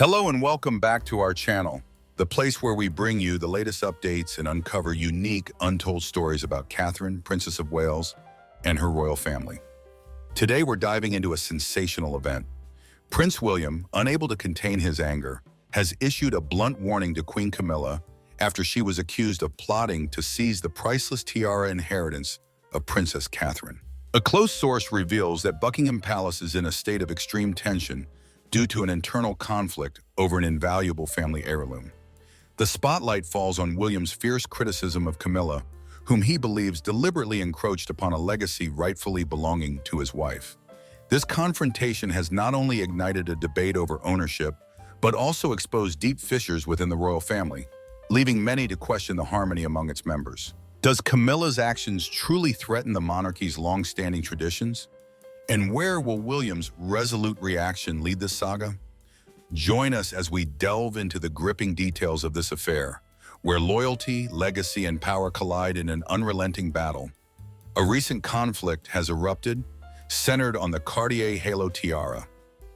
Hello and welcome back to our channel, the place where we bring you the latest updates and uncover unique, untold stories about Catherine, Princess of Wales, and her royal family. Today we're diving into a sensational event. Prince William, unable to contain his anger, has issued a blunt warning to Queen Camilla after she was accused of plotting to seize the priceless tiara inheritance of Princess Catherine. A close source reveals that Buckingham Palace is in a state of extreme tension due to an internal conflict over an invaluable family heirloom. The spotlight falls on William's fierce criticism of Camilla, whom he believes deliberately encroached upon a legacy rightfully belonging to his wife. This confrontation has not only ignited a debate over ownership, but also exposed deep fissures within the royal family, leaving many to question the harmony among its members. Does Camilla's actions truly threaten the monarchy's long-standing traditions? And where will William's resolute reaction lead this saga? Join us as we delve into the gripping details of this affair, where loyalty, legacy, and power collide in an unrelenting battle. A recent conflict has erupted, centered on the Cardier Halo tiara,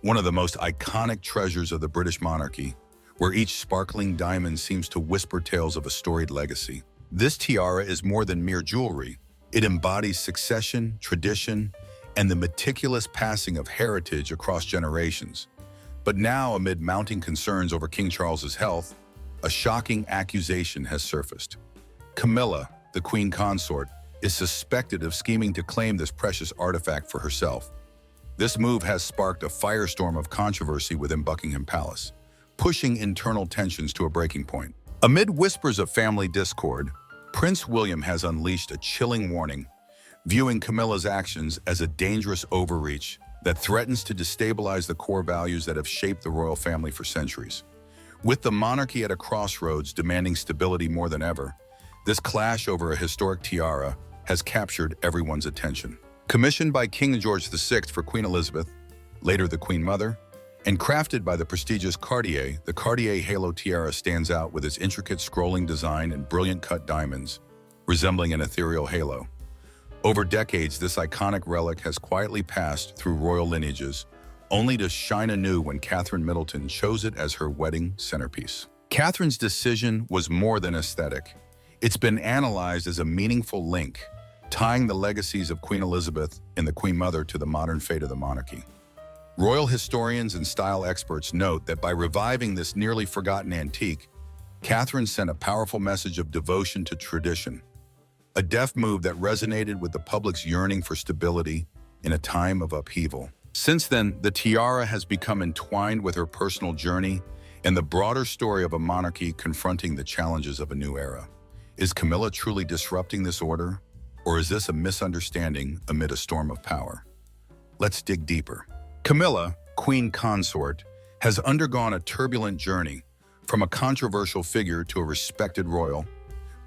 one of the most iconic treasures of the British monarchy, where each sparkling diamond seems to whisper tales of a storied legacy. This tiara is more than mere jewelry. It embodies succession, tradition, and the meticulous passing of heritage across generations. But now, amid mounting concerns over King Charles's health, a shocking accusation has surfaced. Camilla, the Queen Consort, is suspected of scheming to claim this precious artifact for herself. This move has sparked a firestorm of controversy within Buckingham Palace, pushing internal tensions to a breaking point. Amid whispers of family discord, Prince William has unleashed a chilling warning, viewing Camilla's actions as a dangerous overreach that threatens to destabilize the core values that have shaped the royal family for centuries. With the monarchy at a crossroads demanding stability more than ever, this clash over a historic tiara has captured everyone's attention. Commissioned by King George VI for Queen Elizabeth, later the Queen Mother, and crafted by the prestigious Cartier, the Cartier Halo tiara stands out with its intricate scrolling design and brilliant cut diamonds, resembling an ethereal halo. Over decades, this iconic relic has quietly passed through royal lineages, only to shine anew when Catherine Middleton chose it as her wedding centerpiece. Catherine's decision was more than aesthetic. It's been analyzed as a meaningful link, tying the legacies of Queen Elizabeth and the Queen Mother to the modern fate of the monarchy. Royal historians and style experts note that by reviving this nearly forgotten antique, Catherine sent a powerful message of devotion to tradition, a deft move that resonated with the public's yearning for stability in a time of upheaval. Since then, the tiara has become entwined with her personal journey and the broader story of a monarchy confronting the challenges of a new era. Is Camilla truly disrupting this order, or is this a misunderstanding amid a storm of power? Let's dig deeper. Camilla, Queen Consort, has undergone a turbulent journey, from a controversial figure to a respected royal.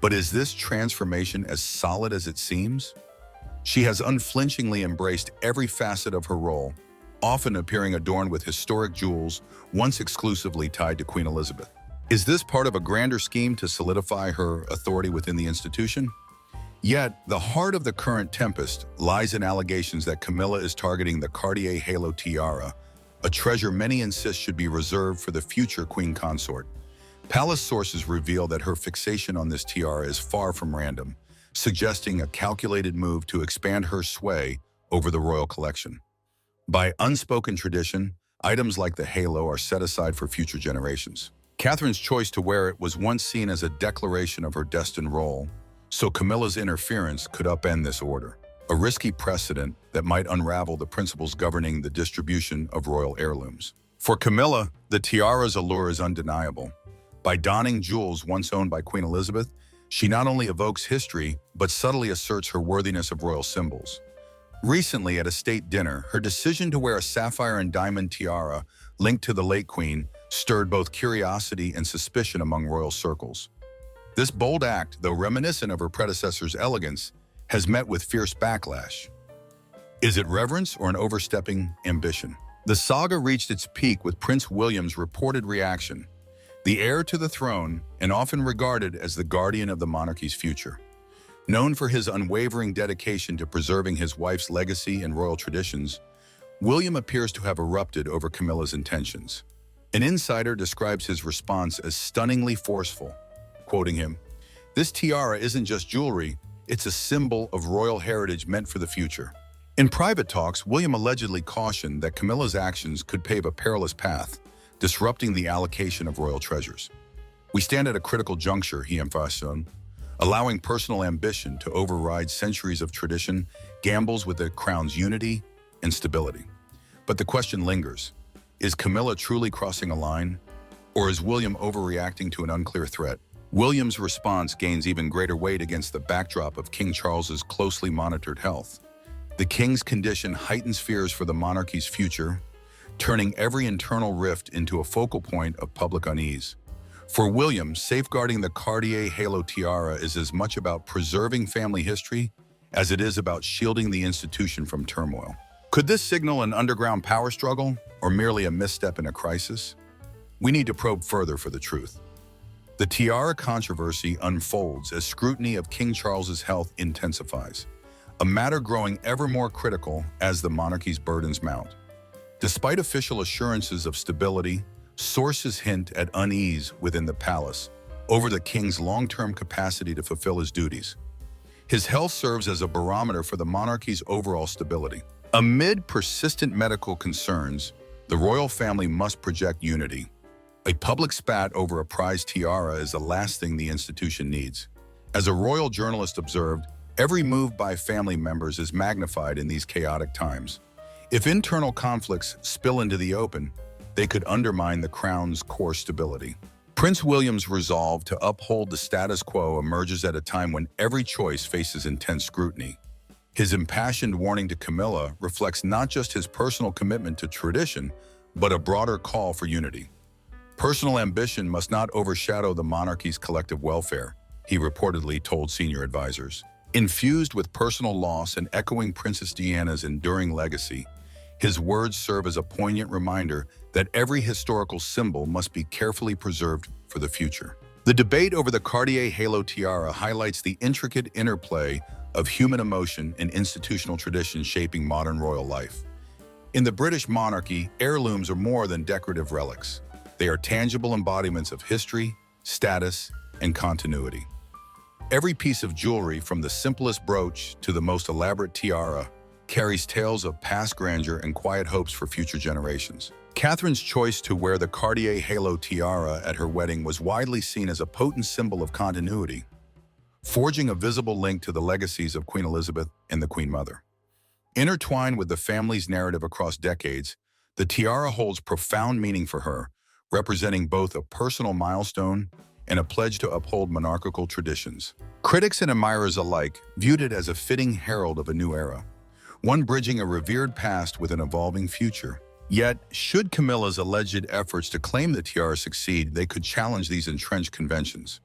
But is this transformation as solid as it seems? She has unflinchingly embraced every facet of her role, often appearing adorned with historic jewels once exclusively tied to Queen Elizabeth. Is this part of a grander scheme to solidify her authority within the institution? Yet, the heart of the current tempest lies in allegations that Camilla is targeting the Cartier Halo tiara, a treasure many insist should be reserved for the future Queen Consort. Palace sources reveal that her fixation on this tiara is far from random, suggesting a calculated move to expand her sway over the royal collection. By unspoken tradition, items like the halo are set aside for future generations. Catherine's choice to wear it was once seen as a declaration of her destined role, so Camilla's interference could upend this order, a risky precedent that might unravel the principles governing the distribution of royal heirlooms. For Camilla, the tiara's allure is undeniable. By donning jewels once owned by Queen Elizabeth, she not only evokes history, but subtly asserts her worthiness of royal symbols. Recently, at a state dinner, her decision to wear a sapphire and diamond tiara linked to the late Queen stirred both curiosity and suspicion among royal circles. This bold act, though reminiscent of her predecessor's elegance, has met with fierce backlash. Is it reverence or an overstepping ambition? The saga reached its peak with Prince William's reported reaction, the heir to the throne and often regarded as the guardian of the monarchy's future. Known for his unwavering dedication to preserving his wife's legacy and royal traditions, William appears to have erupted over Camilla's intentions. An insider describes his response as stunningly forceful, quoting him, "This tiara isn't just jewelry, it's a symbol of royal heritage meant for the future." In private talks, William allegedly cautioned that Camilla's actions could pave a perilous path, disrupting the allocation of royal treasures. "We stand at a critical juncture," he emphasized, allowing personal ambition to override centuries of tradition, gambles with the crown's unity and stability. But the question lingers. Is Camilla truly crossing a line? Or is William overreacting to an unclear threat? William's response gains even greater weight against the backdrop of King Charles's closely monitored health. The king's condition heightens fears for the monarchy's future, turning every internal rift into a focal point of public unease. For William, safeguarding the Cardier Halo tiara is as much about preserving family history as it is about shielding the institution from turmoil. Could this signal an underground power struggle or merely a misstep in a crisis? We need to probe further for the truth. The tiara controversy unfolds as scrutiny of King Charles's health intensifies, a matter growing ever more critical as the monarchy's burdens mount. Despite official assurances of stability, sources hint at unease within the palace over the king's long-term capacity to fulfill his duties. His health serves as a barometer for the monarchy's overall stability. Amid persistent medical concerns, the royal family must project unity. A public spat over a prized tiara is the last thing the institution needs. As a royal journalist observed, every move by family members is magnified in these chaotic times. If internal conflicts spill into the open, they could undermine the crown's core stability. Prince William's resolve to uphold the status quo emerges at a time when every choice faces intense scrutiny. His impassioned warning to Camilla reflects not just his personal commitment to tradition, but a broader call for unity. "Personal ambition must not overshadow the monarchy's collective welfare," he reportedly told senior advisors. Infused with personal loss and echoing Princess Diana's enduring legacy, his words serve as a poignant reminder that every historical symbol must be carefully preserved for the future. The debate over the Cartier Halo tiara highlights the intricate interplay of human emotion and institutional tradition shaping modern royal life. In the British monarchy, heirlooms are more than decorative relics. They are tangible embodiments of history, status, and continuity. Every piece of jewelry, from the simplest brooch to the most elaborate tiara, carries tales of past grandeur and quiet hopes for future generations. Catherine's choice to wear the Cartier Halo tiara at her wedding was widely seen as a potent symbol of continuity, forging a visible link to the legacies of Queen Elizabeth and the Queen Mother. Intertwined with the family's narrative across decades, the tiara holds profound meaning for her, representing both a personal milestone and a pledge to uphold monarchical traditions. Critics and admirers alike viewed it as a fitting herald of a new era, one bridging a revered past with an evolving future. Yet, should Camilla's alleged efforts to claim the tiara succeed, they could challenge these entrenched conventions.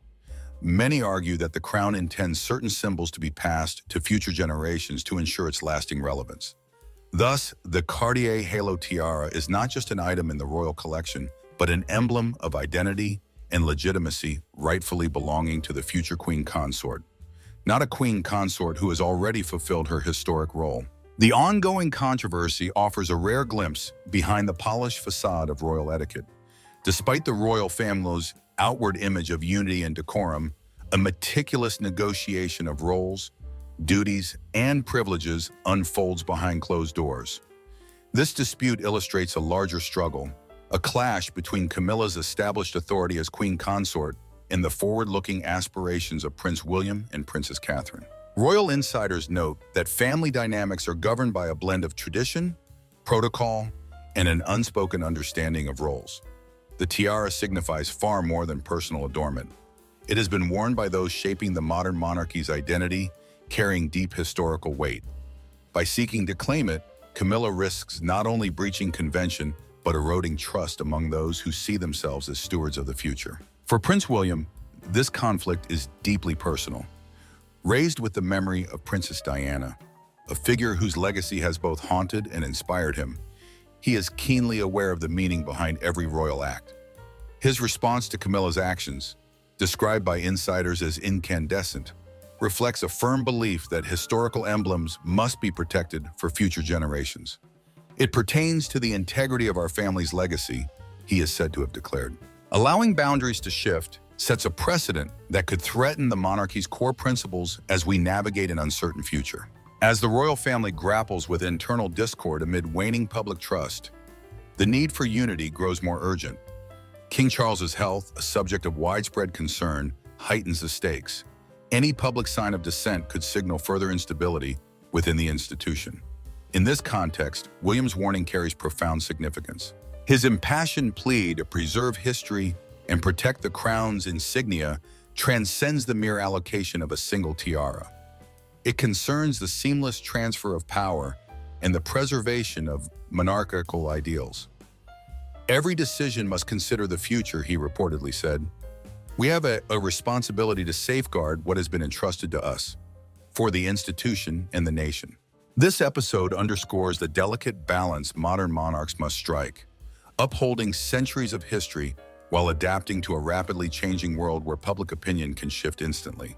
Many argue that the crown intends certain symbols to be passed to future generations to ensure its lasting relevance. Thus, the Cartier Halo tiara is not just an item in the royal collection, but an emblem of identity and legitimacy rightfully belonging to the future queen consort, not a queen consort who has already fulfilled her historic role. The ongoing controversy offers a rare glimpse behind the polished facade of royal etiquette. Despite the royal family's outward image of unity and decorum, a meticulous negotiation of roles, duties, and privileges unfolds behind closed doors. This dispute illustrates a larger struggle, a clash between Camilla's established authority as queen consort and the forward-looking aspirations of Prince William and Princess Catherine. Royal insiders note that family dynamics are governed by a blend of tradition, protocol, and an unspoken understanding of roles. The tiara signifies far more than personal adornment. It has been worn by those shaping the modern monarchy's identity, carrying deep historical weight. By seeking to claim it, Camilla risks not only breaching convention, but eroding trust among those who see themselves as stewards of the future. For Prince William, this conflict is deeply personal. Raised with the memory of Princess Diana, a figure whose legacy has both haunted and inspired him, he is keenly aware of the meaning behind every royal act. His response to Camilla's actions, described by insiders as incandescent, reflects a firm belief that historical emblems must be protected for future generations. It pertains to the integrity of our family's legacy, he is said to have declared. Allowing boundaries to shift sets a precedent that could threaten the monarchy's core principles as we navigate an uncertain future. As the royal family grapples with internal discord amid waning public trust, the need for unity grows more urgent. King Charles's health, a subject of widespread concern, heightens the stakes. Any public sign of dissent could signal further instability within the institution. In this context, William's warning carries profound significance. His impassioned plea to preserve history and protect the crown's insignia transcends the mere allocation of a single tiara. It concerns the seamless transfer of power and the preservation of monarchical ideals. Every decision must consider the future, he reportedly said. We have a responsibility to safeguard what has been entrusted to us for the institution and the nation. This episode underscores the delicate balance modern monarchs must strike, upholding centuries of history while adapting to a rapidly changing world where public opinion can shift instantly.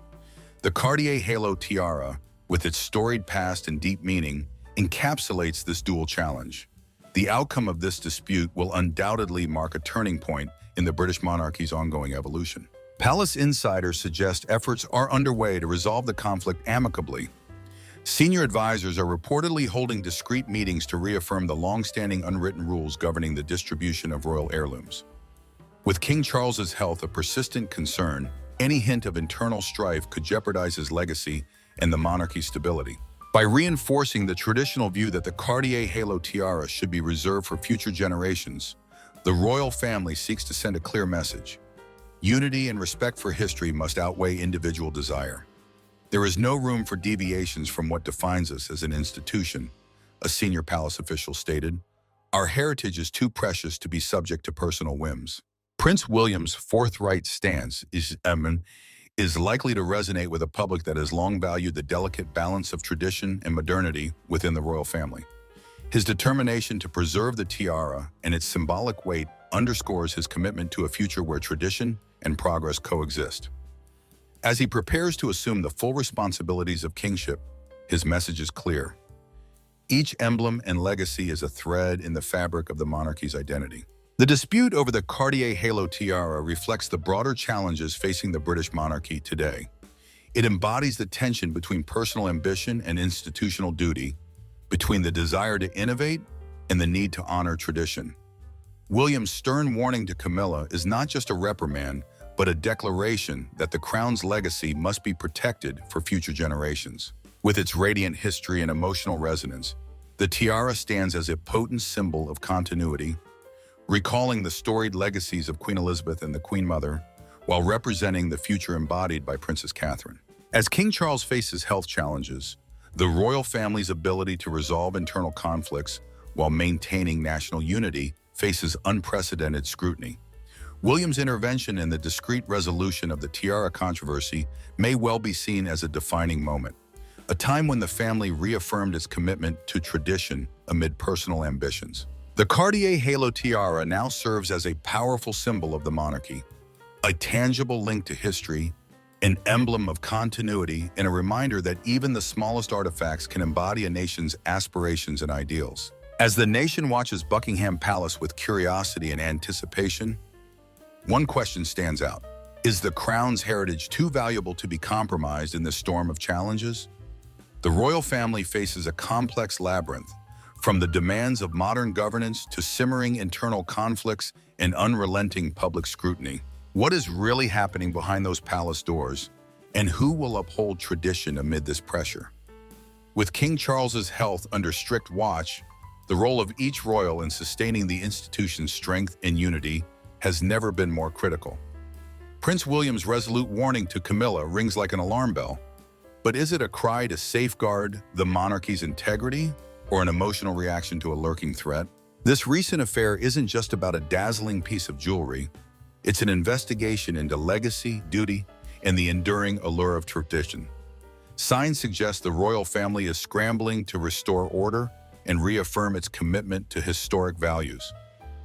The Cardier Halo tiara, with its storied past and deep meaning, encapsulates this dual challenge. The outcome of this dispute will undoubtedly mark a turning point in the British monarchy's ongoing evolution. Palace insiders suggest efforts are underway to resolve the conflict amicably. Senior advisors are reportedly holding discreet meetings to reaffirm the long-standing unwritten rules governing the distribution of royal heirlooms. With King Charles's health a persistent concern, any hint of internal strife could jeopardize his legacy and the monarchy's stability. By reinforcing the traditional view that the Cartier Halo tiara should be reserved for future generations, the royal family seeks to send a clear message. Unity and respect for history must outweigh individual desire. There is no room for deviations from what defines us as an institution, a senior palace official stated. Our heritage is too precious to be subject to personal whims. Prince William's forthright stance is likely to resonate with a public that has long valued the delicate balance of tradition and modernity within the royal family. His determination to preserve the tiara and its symbolic weight underscores his commitment to a future where tradition and progress coexist. As he prepares to assume the full responsibilities of kingship, his message is clear. Each emblem and legacy is a thread in the fabric of the monarchy's identity. The dispute over the Cartier Halo tiara reflects the broader challenges facing the British monarchy today. It embodies the tension between personal ambition and institutional duty, between the desire to innovate and the need to honor tradition. William's stern warning to Camilla is not just a reprimand, but a declaration that the crown's legacy must be protected for future generations. With its radiant history and emotional resonance, the tiara stands as a potent symbol of continuity, recalling the storied legacies of Queen Elizabeth and the Queen Mother, while representing the future embodied by Princess Catherine. As King Charles faces health challenges, the royal family's ability to resolve internal conflicts while maintaining national unity faces unprecedented scrutiny. William's intervention in the discreet resolution of the tiara controversy may well be seen as a defining moment, a time when the family reaffirmed its commitment to tradition amid personal ambitions. The Cartier Halo tiara now serves as a powerful symbol of the monarchy, a tangible link to history, an emblem of continuity, and a reminder that even the smallest artifacts can embody a nation's aspirations and ideals. As the nation watches Buckingham Palace with curiosity and anticipation, one question stands out. Is the crown's heritage too valuable to be compromised in this storm of challenges? The royal family faces a complex labyrinth, from the demands of modern governance to simmering internal conflicts and unrelenting public scrutiny. What is really happening behind those palace doors, and who will uphold tradition amid this pressure? With King Charles's health under strict watch, the role of each royal in sustaining the institution's strength and unity has never been more critical. Prince William's resolute warning to Camilla rings like an alarm bell, but is it a cry to safeguard the monarchy's integrity or an emotional reaction to a lurking threat? This recent affair isn't just about a dazzling piece of jewelry. It's an investigation into legacy, duty, and the enduring allure of tradition. Signs suggest the royal family is scrambling to restore order and reaffirm its commitment to historic values.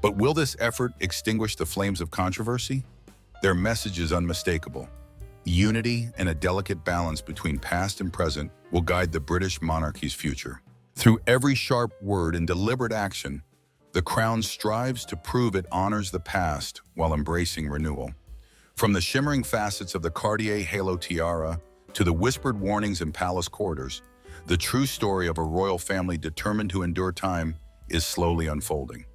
But will this effort extinguish the flames of controversy? Their message is unmistakable. Unity and a delicate balance between past and present will guide the British monarchy's future. Through every sharp word and deliberate action, the crown strives to prove it honors the past while embracing renewal. From the shimmering facets of the Cardier Halo tiara to the whispered warnings in palace corridors, the true story of a royal family determined to endure time is slowly unfolding.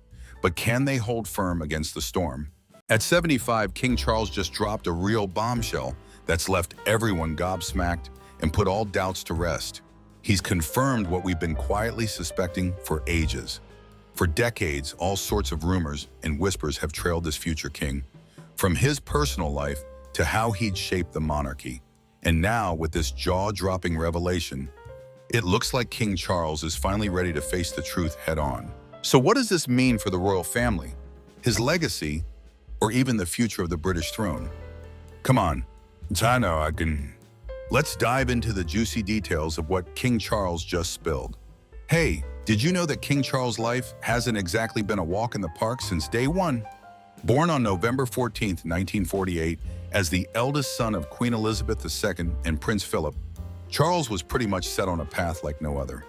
But can they hold firm against the storm? At 75, King Charles just dropped a real bombshell that's left everyone gobsmacked and put all doubts to rest. He's confirmed what we've been quietly suspecting for ages. For decades, all sorts of rumors and whispers have trailed this future king, from his personal life to how he'd shape the monarchy. And now, with this jaw-dropping revelation, it looks like King Charles is finally ready to face the truth head-on. So what does this mean for the royal family, his legacy, or even the future of the British throne? Come on, Let's dive into the juicy details of what King Charles just spilled. Hey, did you know that King Charles' life hasn't exactly been a walk in the park since day one? Born on November 14, 1948, as the eldest son of Queen Elizabeth II and Prince Philip, Charles was pretty much set on a path like no other.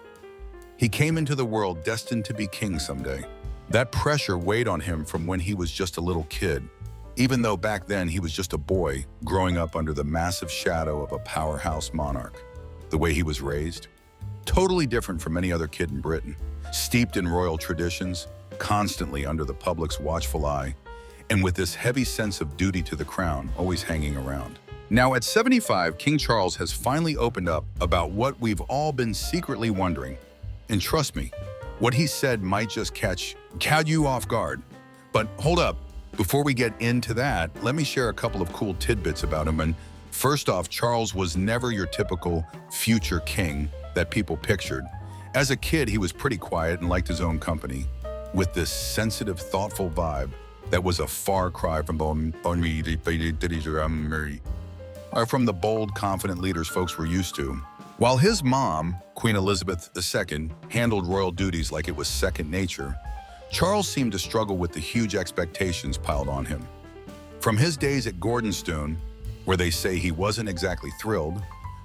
He came into the world destined to be king someday. That pressure weighed on him from when he was just a little kid, even though back then he was just a boy growing up under the massive shadow of a powerhouse monarch. The way he was raised, totally different from any other kid in Britain, steeped in royal traditions, constantly under the public's watchful eye, and with this heavy sense of duty to the crown always hanging around. Now at 75, King Charles has finally opened up about what we've all been secretly wondering. And trust me, what he said might just catch you off guard. But hold up, before we get into that, let me share a couple of cool tidbits about him. And first off, Charles was never your typical future king that people pictured. As a kid, he was pretty quiet and liked his own company, with this sensitive, thoughtful vibe that was a far cry from the bold, confident leaders folks were used to. While his mom, Queen Elizabeth II, handled royal duties like it was second nature, Charles seemed to struggle with the huge expectations piled on him. From his days at Gordonstoun, where they say he wasn't exactly thrilled,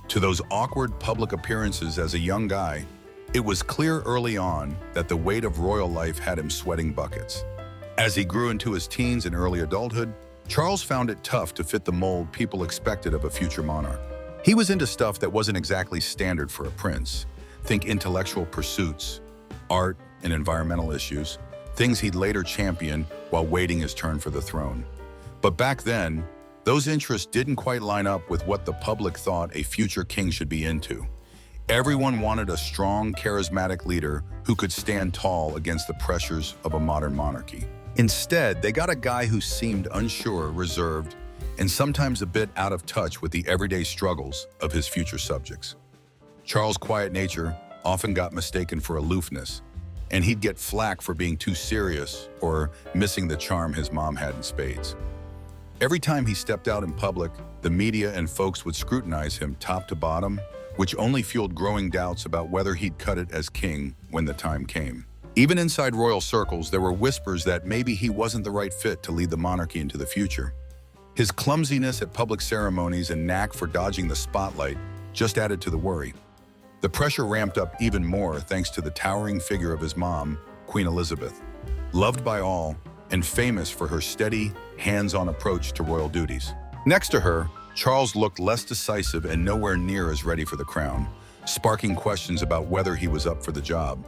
to those awkward public appearances as a young guy, it was clear early on that the weight of royal life had him sweating buckets. As he grew into his teens and early adulthood, Charles found it tough to fit the mold people expected of a future monarch. He was into stuff that wasn't exactly standard for a prince. Think intellectual pursuits, art, and environmental issues, things he'd later champion while waiting his turn for the throne. But back then, those interests didn't quite line up with what the public thought a future king should be into. Everyone wanted a strong, charismatic leader who could stand tall against the pressures of a modern monarchy. Instead, they got a guy who seemed unsure, reserved, and sometimes a bit out of touch with the everyday struggles of his future subjects. Charles' quiet nature often got mistaken for aloofness, and he'd get flack for being too serious or missing the charm his mom had in spades. Every time he stepped out in public, the media and folks would scrutinize him top to bottom, which only fueled growing doubts about whether he'd cut it as king when the time came. Even inside royal circles, there were whispers that maybe he wasn't the right fit to lead the monarchy into the future. His clumsiness at public ceremonies and knack for dodging the spotlight just added to the worry. The pressure ramped up even more thanks to the towering figure of his mom, Queen Elizabeth, loved by all and famous for her steady, hands-on approach to royal duties. Next to her, Charles looked less decisive and nowhere near as ready for the crown, sparking questions about whether he was up for the job.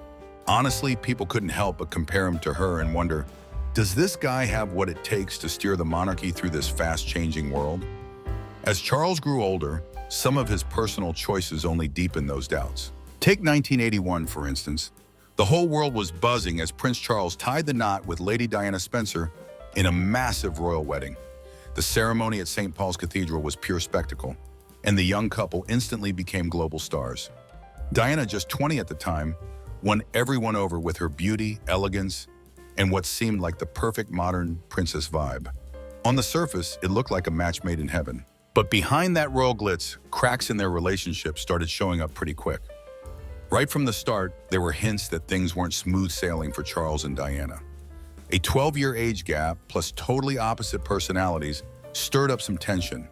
Honestly, people couldn't help but compare him to her and wonder, does this guy have what it takes to steer the monarchy through this fast-changing world? As Charles grew older, some of his personal choices only deepened those doubts. Take 1981, for instance. The whole world was buzzing as Prince Charles tied the knot with Lady Diana Spencer in a massive royal wedding. The ceremony at St. Paul's Cathedral was pure spectacle, and the young couple instantly became global stars. Diana, just 20 at the time, won everyone over with her beauty, elegance, and what seemed like the perfect modern princess vibe. On the surface, it looked like a match made in heaven. But behind that royal glitz, cracks in their relationship started showing up pretty quick. Right from the start, there were hints that things weren't smooth sailing for Charles and Diana. A 12-year age gap, plus totally opposite personalities, stirred up some tension.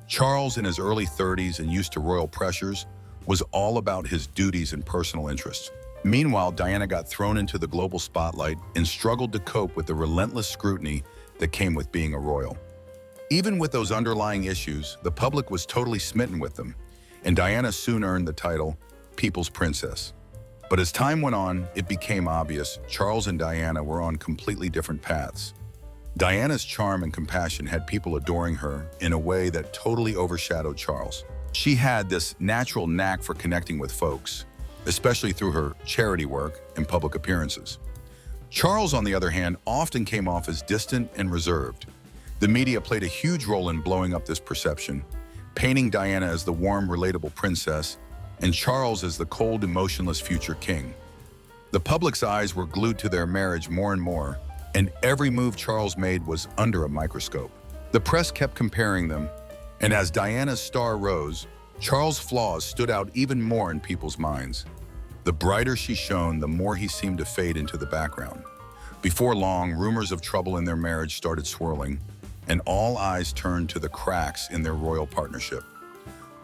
Charles, in his early 30s and used to royal pressures, was all about his duties and personal interests, Meanwhile, Diana got thrown into the global spotlight and struggled to cope with the relentless scrutiny that came with being a royal. Even with those underlying issues, the public was totally smitten with them, and Diana soon earned the title People's Princess. But as time went on, it became obvious Charles and Diana were on completely different paths. Diana's charm and compassion had people adoring her in a way that totally overshadowed Charles. She had this natural knack for connecting with folks, especially through her charity work and public appearances. Charles, on the other hand, often came off as distant and reserved. The media played a huge role in blowing up this perception, painting Diana as the warm, relatable princess and Charles as the cold, emotionless future king. The public's eyes were glued to their marriage more and more, and every move Charles made was under a microscope. The press kept comparing them, and as Diana's star rose, Charles' flaws stood out even more in people's minds. The brighter she shone, the more he seemed to fade into the background. Before long, rumors of trouble in their marriage started swirling, and all eyes turned to the cracks in their royal partnership.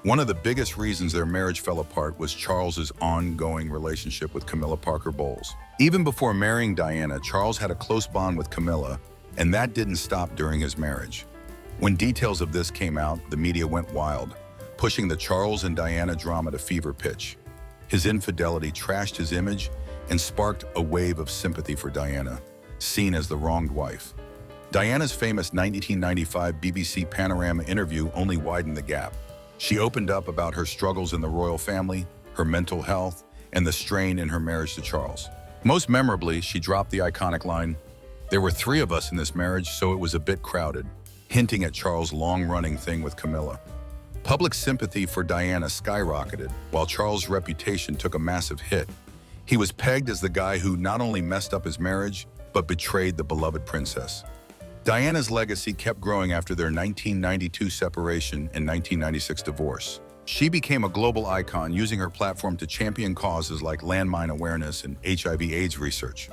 One of the biggest reasons their marriage fell apart was Charles's ongoing relationship with Camilla Parker Bowles. Even before marrying Diana, Charles had a close bond with Camilla, and that didn't stop during his marriage. When details of this came out, the media went wild, pushing the Charles and Diana drama to fever pitch. His infidelity trashed his image and sparked a wave of sympathy for Diana, seen as the wronged wife. Diana's famous 1995 BBC Panorama interview only widened the gap. She opened up about her struggles in the royal family, her mental health, and the strain in her marriage to Charles. Most memorably, she dropped the iconic line, "There were three of us in this marriage, so it was a bit crowded," hinting at Charles' long-running thing with Camilla. Public sympathy for Diana skyrocketed, while Charles' reputation took a massive hit. He was pegged as the guy who not only messed up his marriage, but betrayed the beloved princess. Diana's legacy kept growing after their 1992 separation and 1996 divorce. She became a global icon, using her platform to champion causes like landmine awareness and HIV/AIDS research.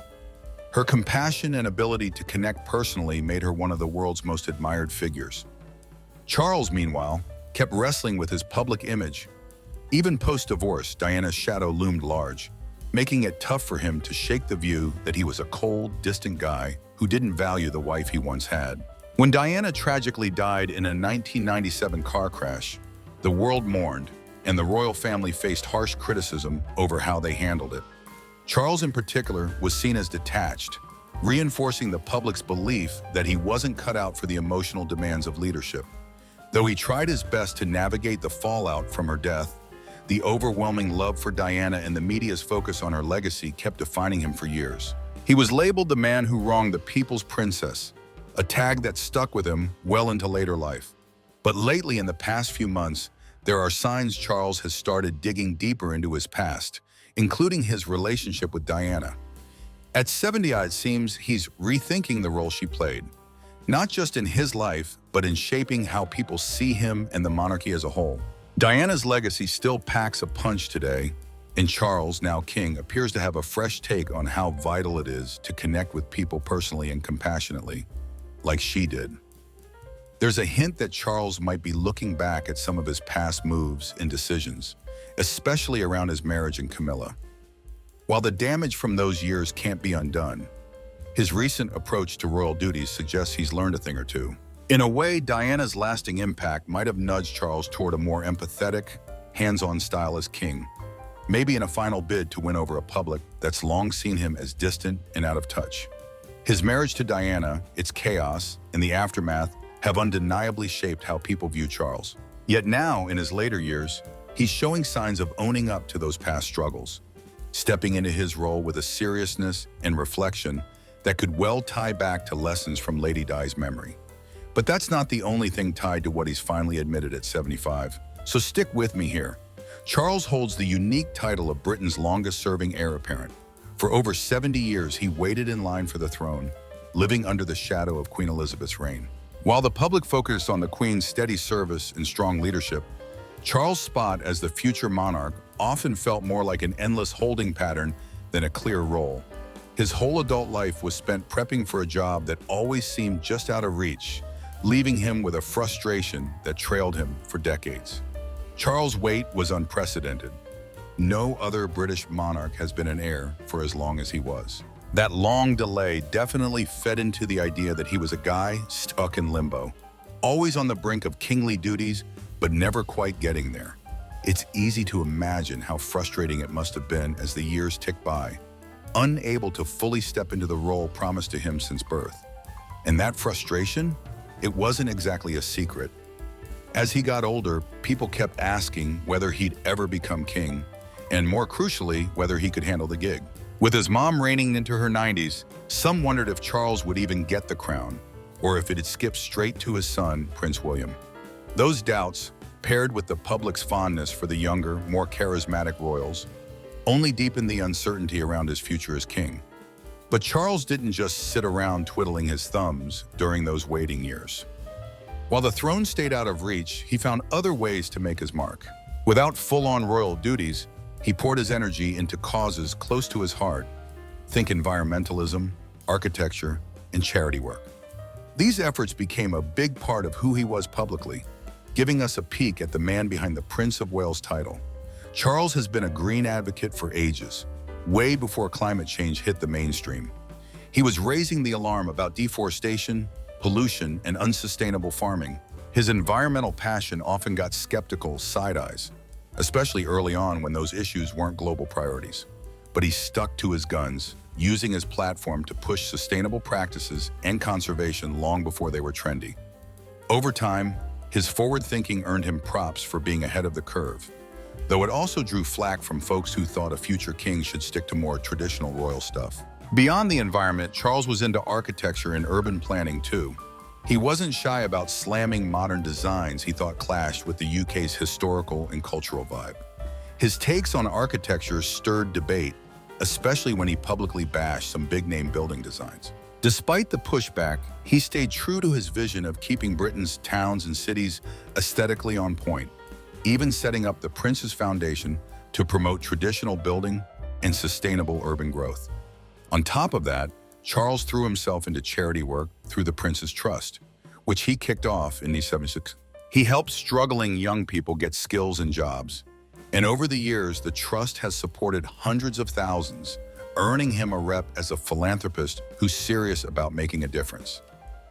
Her compassion and ability to connect personally made her one of the world's most admired figures. Charles, meanwhile, kept wrestling with his public image. Even post-divorce, Diana's shadow loomed large, making it tough for him to shake the view that he was a cold, distant guy who didn't value the wife he once had. When Diana tragically died in a 1997 car crash, the world mourned, and the royal family faced harsh criticism over how they handled it. Charles, in particular, was seen as detached, reinforcing the public's belief that he wasn't cut out for the emotional demands of leadership. Though he tried his best to navigate the fallout from her death, the overwhelming love for Diana and the media's focus on her legacy kept defining him for years. He was labeled the man who wronged the people's princess, a tag that stuck with him well into later life. But lately, in the past few months, there are signs Charles has started digging deeper into his past, including his relationship with Diana. At 70, it seems he's rethinking the role she played, not just in his life, but in shaping how people see him and the monarchy as a whole. Diana's legacy still packs a punch today, and Charles, now king, appears to have a fresh take on how vital it is to connect with people personally and compassionately, like she did. There's a hint that Charles might be looking back at some of his past moves and decisions, especially around his marriage and Camilla. While the damage from those years can't be undone, his recent approach to royal duties suggests he's learned a thing or two. In a way, Diana's lasting impact might have nudged Charles toward a more empathetic, hands-on style as king, maybe in a final bid to win over a public that's long seen him as distant and out of touch. His marriage to Diana, its chaos, and the aftermath have undeniably shaped how people view Charles. Yet now, in his later years, he's showing signs of owning up to those past struggles, stepping into his role with a seriousness and reflection that could well tie back to lessons from Lady Di's memory. But that's not the only thing tied to what he's finally admitted at 75. So stick with me here. Charles holds the unique title of Britain's longest-serving heir apparent. For over 70 years, he waited in line for the throne, living under the shadow of Queen Elizabeth's reign. While the public focused on the Queen's steady service and strong leadership, Charles' spot as the future monarch often felt more like an endless holding pattern than a clear role. His whole adult life was spent prepping for a job that always seemed just out of reach, leaving him with a frustration that trailed him for decades. Charles' wait was unprecedented. No other British monarch has been an heir for as long as he was. That long delay definitely fed into the idea that he was a guy stuck in limbo, always on the brink of kingly duties, but never quite getting there. It's easy to imagine how frustrating it must have been as the years ticked by, unable to fully step into the role promised to him since birth. And that frustration, it wasn't exactly a secret. As he got older, people kept asking whether he'd ever become king, and more crucially, whether he could handle the gig. With his mom reigning into her 90s, some wondered if Charles would even get the crown, or if it'd skip straight to his son, Prince William. Those doubts, paired with the public's fondness for the younger, more charismatic royals, only deepened the uncertainty around his future as king. But Charles didn't just sit around twiddling his thumbs during those waiting years. While the throne stayed out of reach, he found other ways to make his mark. Without full-on royal duties, he poured his energy into causes close to his heart. Think environmentalism, architecture, and charity work. These efforts became a big part of who he was publicly, giving us a peek at the man behind the Prince of Wales title. Charles has been a green advocate for ages, way before climate change hit the mainstream. He was raising the alarm about deforestation, pollution, and unsustainable farming. His environmental passion often got skeptical side eyes, especially early on when those issues weren't global priorities. But he stuck to his guns, using his platform to push sustainable practices and conservation long before they were trendy. Over time, his forward thinking earned him props for being ahead of the curve, though it also drew flack from folks who thought a future king should stick to more traditional royal stuff. Beyond the environment, Charles was into architecture and urban planning too. He wasn't shy about slamming modern designs he thought clashed with the UK's historical and cultural vibe. His takes on architecture stirred debate, especially when he publicly bashed some big-name building designs. Despite the pushback, he stayed true to his vision of keeping Britain's towns and cities aesthetically on point, even setting up the Prince's Foundation to promote traditional building and sustainable urban growth. On top of that, Charles threw himself into charity work through the Prince's Trust, which he kicked off in 1976. He helped struggling young people get skills and jobs, and over the years, the Trust has supported hundreds of thousands, earning him a rep as a philanthropist who's serious about making a difference.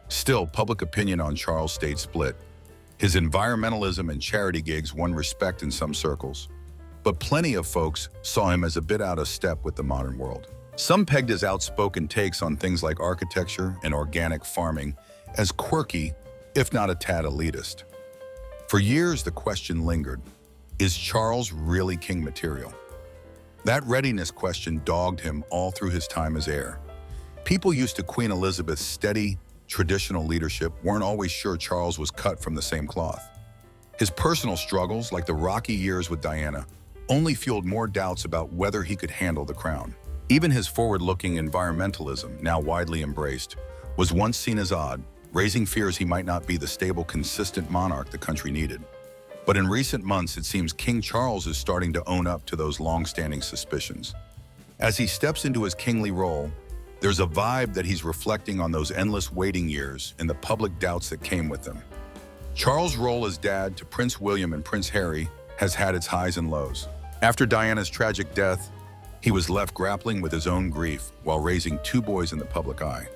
Still, public opinion on Charles stayed split. His environmentalism and charity gigs won respect in some circles, but plenty of folks saw him as a bit out of step with the modern world. Some pegged his outspoken takes on things like architecture and organic farming as quirky, if not a tad elitist. For years, the question lingered, is Charles really king material? That readiness question dogged him all through his time as heir. People used to Queen Elizabeth's steady, traditional leadership weren't always sure Charles was cut from the same cloth. His personal struggles, like the rocky years with Diana, only fueled more doubts about whether he could handle the crown. Even his forward-looking environmentalism, now widely embraced, was once seen as odd, raising fears he might not be the stable, consistent monarch the country needed. But in recent months, it seems King Charles is starting to own up to those long-standing suspicions. As he steps into his kingly role, there's a vibe that he's reflecting on those endless waiting years and the public doubts that came with them. Charles' role as dad to Prince William and Prince Harry has had its highs and lows. After Diana's tragic death, he was left grappling with his own grief while raising two boys in the public eye.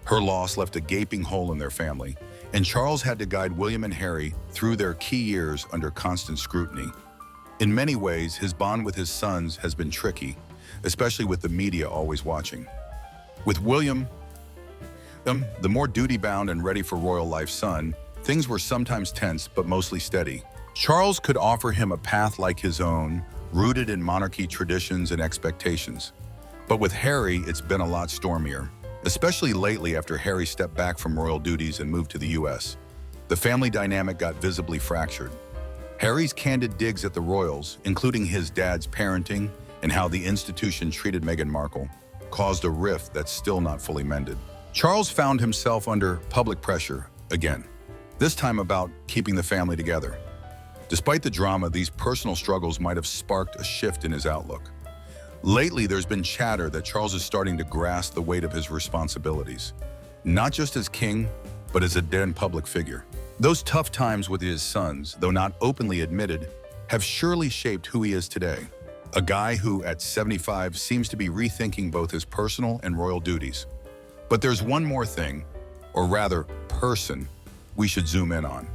Her loss left a gaping hole in their family, and Charles had to guide William and Harry through their key years under constant scrutiny. In many ways, his bond with his sons has been tricky, especially with the media always watching. With William, the more duty-bound and ready for royal life son, things were sometimes tense but mostly steady. Charles could offer him a path like his own, rooted in monarchy traditions and expectations. But with Harry, it's been a lot stormier, especially lately after Harry stepped back from royal duties and moved to the US. The family dynamic got visibly fractured. Harry's candid digs at the royals, including his dad's parenting and how the institution treated Meghan Markle, caused a rift that's still not fully mended. Charles found himself under public pressure again, this time about keeping the family together. Despite the drama, these personal struggles might have sparked a shift in his outlook. Lately, there's been chatter that Charles is starting to grasp the weight of his responsibilities, not just as king, but as a then public figure. Those tough times with his sons, though not openly admitted, have surely shaped who he is today. A guy who, at 75, seems to be rethinking both his personal and royal duties. But there's one more thing, or rather, person, we should zoom in on.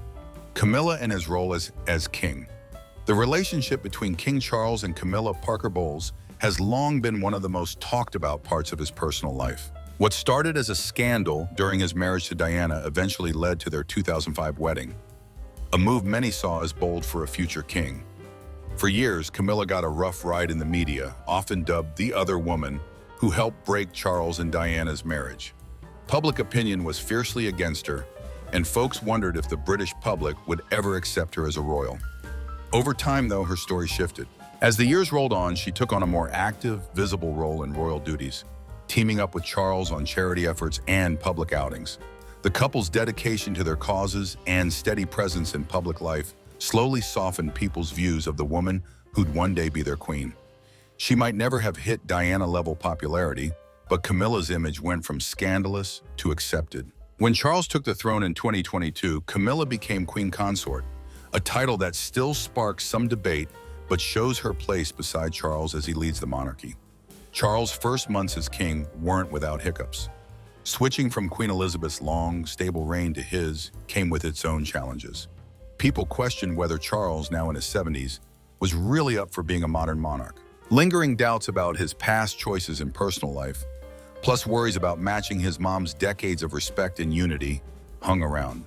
Camilla and his role as king. The relationship between King Charles and Camilla Parker Bowles has long been one of the most talked about parts of his personal life. What started as a scandal during his marriage to Diana eventually led to their 2005 wedding, a move many saw as bold for a future king. For years, Camilla got a rough ride in the media, often dubbed the other woman, who helped break Charles and Diana's marriage. Public opinion was fiercely against her, and folks wondered if the British public would ever accept her as a royal. Over time, though, her story shifted. As the years rolled on, she took on a more active, visible role in royal duties, teaming up with Charles on charity efforts and public outings. The couple's dedication to their causes and steady presence in public life slowly softened people's views of the woman who'd one day be their queen. She might never have hit Diana-level popularity, but Camilla's image went from scandalous to accepted. When Charles took the throne in 2022, Camilla became queen consort, a title that still sparks some debate but shows her place beside Charles as he leads the monarchy. Charles' first months as king weren't without hiccups. Switching from Queen Elizabeth's long, stable reign to his came with its own challenges. People questioned whether Charles, now in his 70s, was really up for being a modern monarch. Lingering doubts about his past choices in personal life, plus worries about matching his mom's decades of respect and unity, hung around.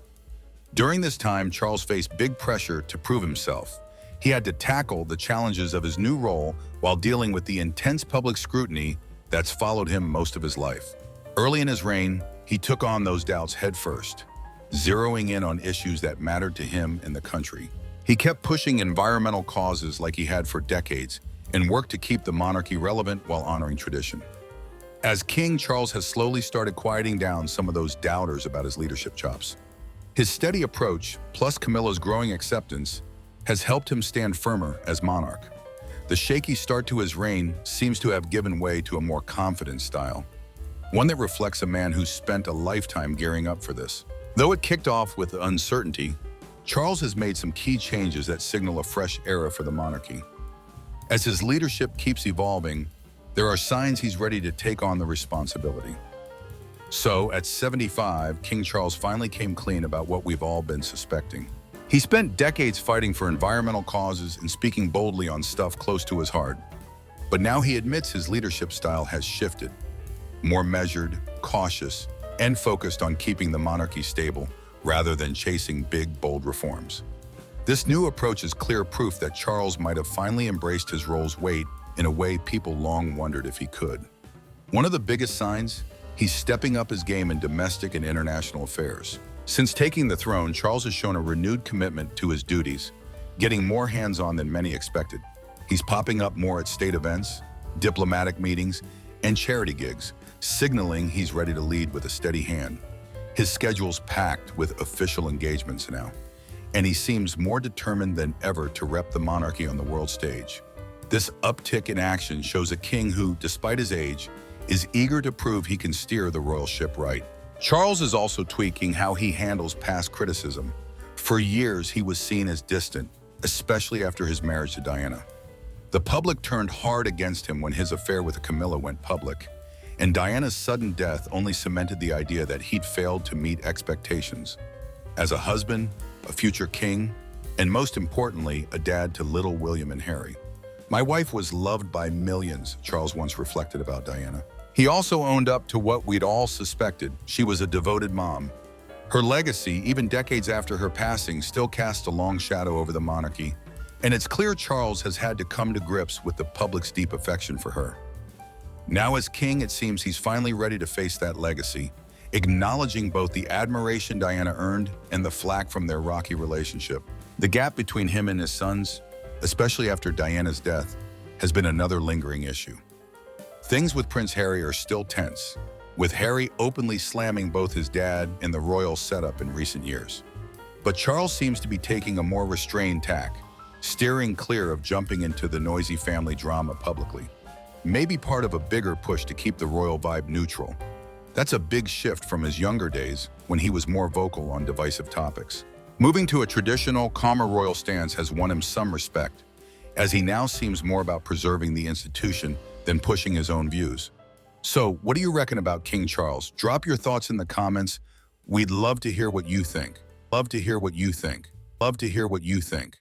During this time, Charles faced big pressure to prove himself. He had to tackle the challenges of his new role while dealing with the intense public scrutiny that's followed him most of his life. Early in his reign, he took on those doubts headfirst, zeroing in on issues that mattered to him and the country. He kept pushing environmental causes like he had for decades and worked to keep the monarchy relevant while honoring tradition. As king, Charles has slowly started quieting down some of those doubters about his leadership chops. His steady approach, plus Camilla's growing acceptance, has helped him stand firmer as monarch. The shaky start to his reign seems to have given way to a more confident style, one that reflects a man who's spent a lifetime gearing up for this. Though it kicked off with uncertainty, Charles has made some key changes that signal a fresh era for the monarchy. As his leadership keeps evolving, there are signs he's ready to take on the responsibility. So, at 75, King Charles finally came clean about what we've all been suspecting. He spent decades fighting for environmental causes and speaking boldly on stuff close to his heart. But now he admits his leadership style has shifted, more measured, cautious, and focused on keeping the monarchy stable rather than chasing big, bold reforms. This new approach is clear proof that Charles might have finally embraced his role's weight in a way people long wondered if he could. One of the biggest signs, he's stepping up his game in domestic and international affairs. Since taking the throne, Charles has shown a renewed commitment to his duties, getting more hands-on than many expected. He's popping up more at state events, diplomatic meetings, and charity gigs, signaling he's ready to lead with a steady hand. His schedule's packed with official engagements now, and he seems more determined than ever to rep the monarchy on the world stage. This uptick in action shows a king who, despite his age, is eager to prove he can steer the royal ship right. Charles is also tweaking how he handles past criticism. For years, he was seen as distant, especially after his marriage to Diana. The public turned hard against him when his affair with Camilla went public, and Diana's sudden death only cemented the idea that he'd failed to meet expectations. As a husband, a future king, and most importantly, a dad to little William and Harry. "My wife was loved by millions," Charles once reflected about Diana. He also owned up to what we'd all suspected. She was a devoted mom. Her legacy, even decades after her passing, still casts a long shadow over the monarchy, and it's clear Charles has had to come to grips with the public's deep affection for her. Now as king, it seems he's finally ready to face that legacy, acknowledging both the admiration Diana earned and the flack from their rocky relationship. The gap between him and his sons, especially after Diana's death, has been another lingering issue. Things with Prince Harry are still tense, with Harry openly slamming both his dad and the royal setup in recent years. But Charles seems to be taking a more restrained tack, steering clear of jumping into the noisy family drama publicly. Maybe part of a bigger push to keep the royal vibe neutral. That's a big shift from his younger days when he was more vocal on divisive topics. Moving to a traditional, calmer royal stance has won him some respect. as he now seems more about preserving the institution than pushing his own views. So, what do you reckon about King Charles? Drop your thoughts in the comments. We'd love to hear what you think. Love to hear what you think. Love to hear what you think.